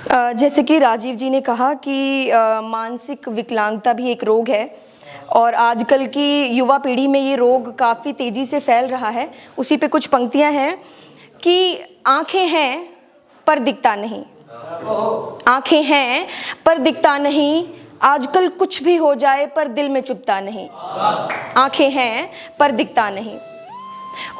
जैसे कि राजीव जी ने कहा कि मानसिक विकलांगता भी एक रोग है और आजकल की युवा पीढ़ी में ये रोग काफ़ी तेज़ी से फैल रहा है। उसी पे कुछ पंक्तियां हैं कि आंखें हैं पर दिखता नहीं, आंखें हैं पर दिखता नहीं, आजकल कुछ भी हो जाए पर दिल में चुभता नहीं, आंखें हैं पर दिखता नहीं।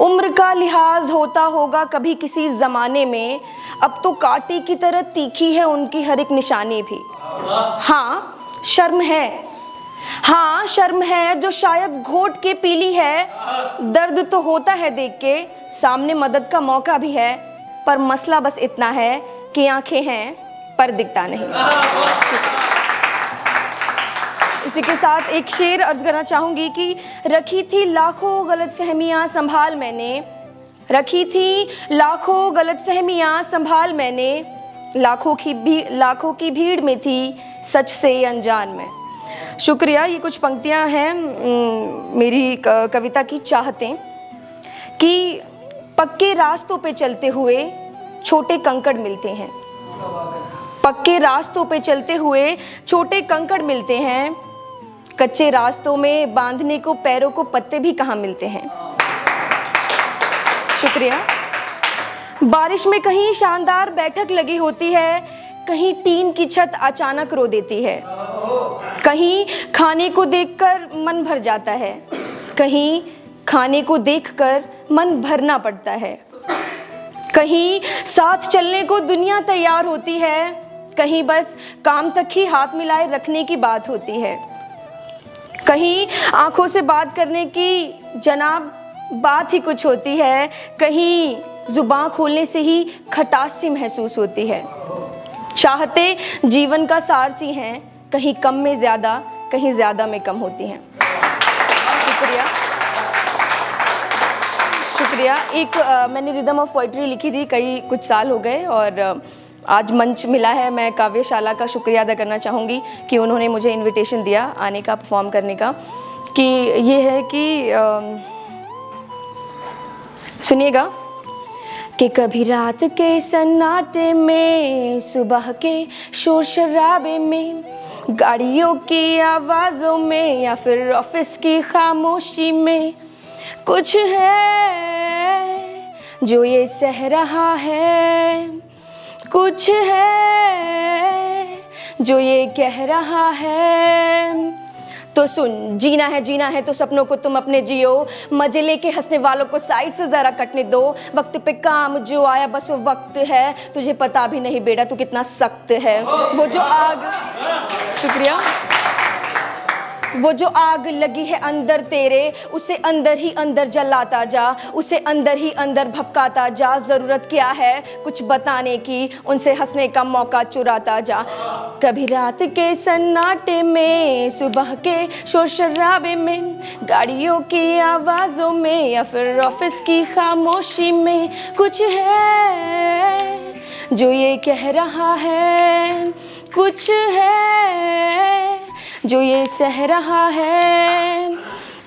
उम्र का लिहाज होता होगा कभी किसी ज़माने में, अब तो कांटे की तरह तीखी है उनकी हर एक निशानी भी। हाँ शर्म है, हाँ शर्म है जो शायद घोट के पीली है, दर्द तो होता है देख के, सामने मदद का मौका भी है, पर मसला बस इतना है कि आंखें हैं पर दिखता नहीं। इसी के साथ एक शेर अर्ज करना चाहूँगी कि रखी थी लाखों गलतफहमियाँ संभाल मैंने, रखी थी लाखों गलतफहमियाँ संभाल मैंने, लाखों की भीड़ में थी सच से अनजान में। शुक्रिया। ये कुछ पंक्तियाँ हैं मेरी कविता की चाहतें कि पक्के रास्तों पे चलते हुए छोटे कंकड़ मिलते हैं, पक्के रास्तों पे चलते हुए छोटे कंकड़ मिलते हैं, कच्चे रास्तों में बांधने को पैरों को पत्ते भी कहाँ मिलते हैं। शुक्रिया। बारिश में कहीं शानदार बैठक लगी होती है, कहीं टीन की छत अचानक रो देती है, कहीं खाने को देखकर मन भर जाता है, कहीं खाने को देखकर मन भरना पड़ता है, कहीं साथ चलने को दुनिया तैयार होती है, कहीं बस काम तक ही हाथ मिलाए रखने की बात होती है, कहीं आंखों से बात करने की जनाब बात ही कुछ होती है, कहीं जुबान खोलने से ही खटास सी महसूस होती है। चाहते जीवन का सार सी हैं, कहीं कम में ज़्यादा, कहीं ज़्यादा में कम होती हैं। शुक्रिया। शुक्रिया। एक मैंने रिदम ऑफ पोइट्री लिखी थी कुछ साल हो गए और आज मंच मिला है। मैं काव्यशाला का शुक्रिया अदा करना चाहूँगी कि उन्होंने मुझे इनविटेशन दिया आने का, परफॉर्म करने का। कि ये है कि सुनिएगा कि कभी रात के सन्नाटे में, सुबह के शोर शराबे में, गाड़ियों की आवाज़ों में या फिर ऑफिस की खामोशी में, कुछ है जो ये सह रहा है, कुछ है जो ये कह रहा है। तो सुन, जीना है तो सपनों को तुम अपने जियो, मजे लेके हंसने वालों को साइड से ज़रा कटने दो, वक्त पे काम जो आया बस वो वक्त है, तुझे पता भी नहीं बेटा तू कितना सख्त है। वो जो आग, शुक्रिया, वो जो आग लगी है अंदर तेरे, उसे अंदर ही अंदर जलाता जा, उसे अंदर ही अंदर भपकाता जा। ज़रूरत क्या है कुछ बताने की, उनसे हंसने का मौका चुराता जा। कभी रात के सन्नाटे में, सुबह के शोर शराबे में, गाड़ियों की आवाज़ों में या फिर ऑफिस की खामोशी में, कुछ है जो ये कह रहा है, कुछ है जो ये सह रहा है।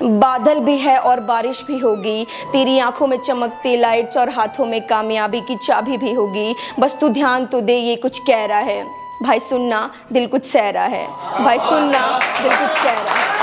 बादल भी है और बारिश भी होगी, तेरी आंखों में चमकती लाइट्स और हाथों में कामयाबी की चाबी भी होगी, बस तू ध्यान तो दे ये कुछ कह रहा है। भाई सुनना दिल कुछ सह रहा है, भाई सुनना दिल कुछ कह रहा है।